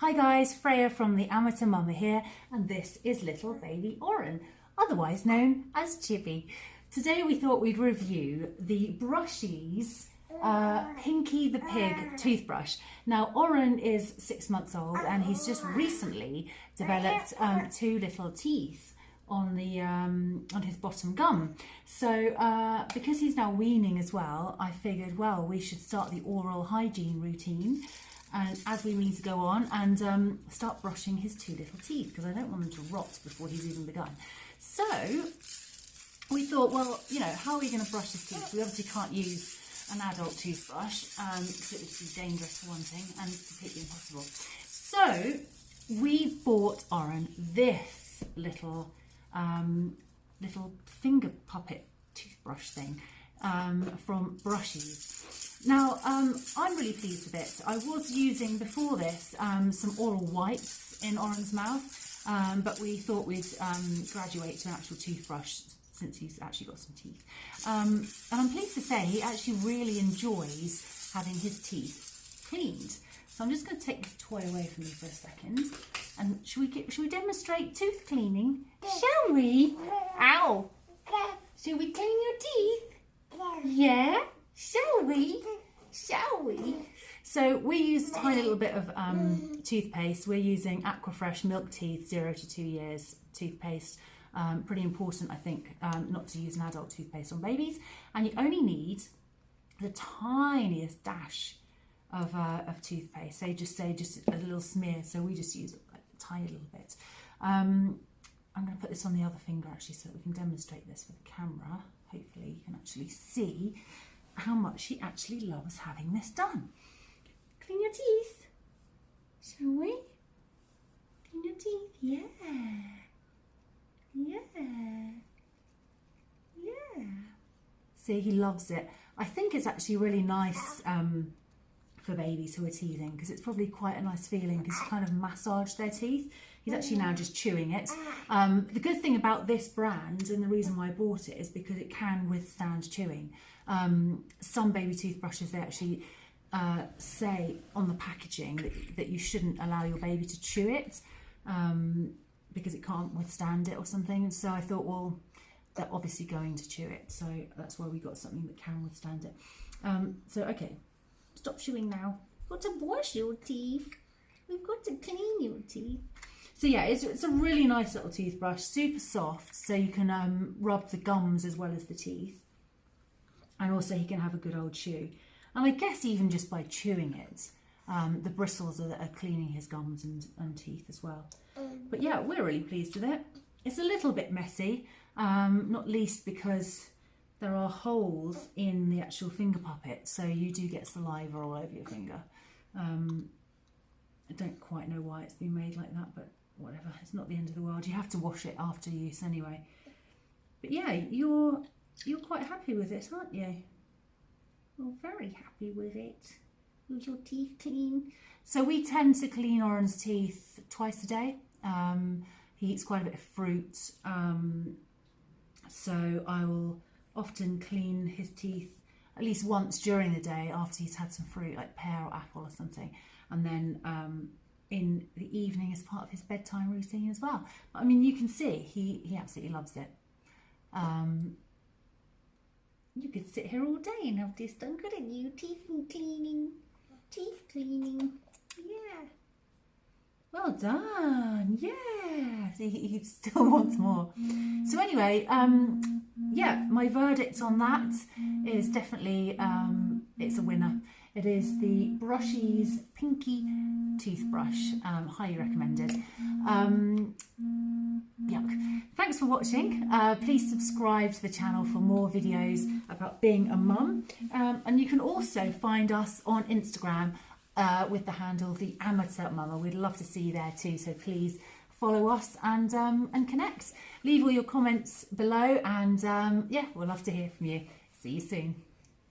Hi guys, Freya from the Amateur Mama here, and this is little baby Oren, otherwise known as Chippy. Today we thought we'd review the Brushies Pinkey the Pig toothbrush. Now Oren is 6 months old and he's just recently developed two little teeth on the on his bottom gum. So because he's now weaning as well, I figured, well, we should start the oral hygiene routine and as we need to go on and start brushing his two little teeth, because I don't want them to rot before he's even begun. So we thought, well, you know, how are we going to brush his teeth? We obviously can't use an adult toothbrush because it would be dangerous for one thing and completely impossible. So we bought Oren this little finger puppet toothbrush thing from Brushies. Now I'm really pleased with it. I was using before this some oral wipes in Oren's mouth, but we thought we'd graduate to an actual toothbrush since he's actually got some teeth. And I'm pleased to say he actually really enjoys having his teeth cleaned. So I'm just going to take this toy away from you for a second. And should we demonstrate tooth cleaning? Shall we? Ow! Shall we clean your teeth? Yeah? Shall we? Shall we? So we use a tiny little bit of toothpaste. We're using Aquafresh Milk Teeth 0 to 2 years toothpaste. Pretty important, I think, not to use an adult toothpaste on babies. And you only need the tiniest dash of toothpaste. They just say just a little smear, so we just use a tiny little bit. I'm going to put this on the other finger actually so that we can demonstrate this for the camera. Hopefully you can actually see how much he actually loves having this done. Clean your teeth, shall we? Clean your teeth, yeah. Yeah. Yeah. See, he loves it. I think it's actually really nice for babies who are teething, because it's probably quite a nice feeling because you kind of massage their teeth. He's actually now just chewing it. The good thing about this brand, and the reason why I bought it, is because it can withstand chewing. Some baby toothbrushes, they actually say on the packaging that you shouldn't allow your baby to chew it because it can't withstand it or something. So I thought, well, they're obviously going to chew it, so that's why we got something that can withstand it. So okay, stop chewing now. We've got to brush your teeth. We've got to clean your teeth. So yeah, it's a really nice little toothbrush, super soft, so you can rub the gums as well as the teeth. And also he can have a good old chew. And I guess even just by chewing it, the bristles are cleaning his gums and teeth as well. But yeah, we're really pleased with it. It's a little bit messy, not least because there are holes in the actual finger puppet, so you do get saliva all over your finger. I don't quite know why it's been made like that, but whatever, it's not the end of the world. You have to wash it after use anyway. But yeah, you're quite happy with it, aren't you? You're very happy with it. With your teeth clean. So we tend to clean Oren's teeth twice a day. He eats quite a bit of fruit, so I will often clean his teeth at least once during the day after he's had some fruit, like pear or apple or something, and then in the evening as part of his bedtime routine as well. But, I mean, you can see he absolutely loves it. You could sit here all day and have this done, couldn't you? Teeth cleaning, yeah. Well done, yeah. He still wants more. So anyway, yeah, my verdict on that is definitely, it's a winner. It is the Brushies Pinkey toothbrush, highly recommended. Yuck. Thanks for watching. Please subscribe to the channel for more videos about being a mum. And you can also find us on Instagram with the handle The Amateur Mama. We'd love to see you there too, so please follow us and connect. Leave all your comments below, and yeah, we'll love to hear from you. See you soon.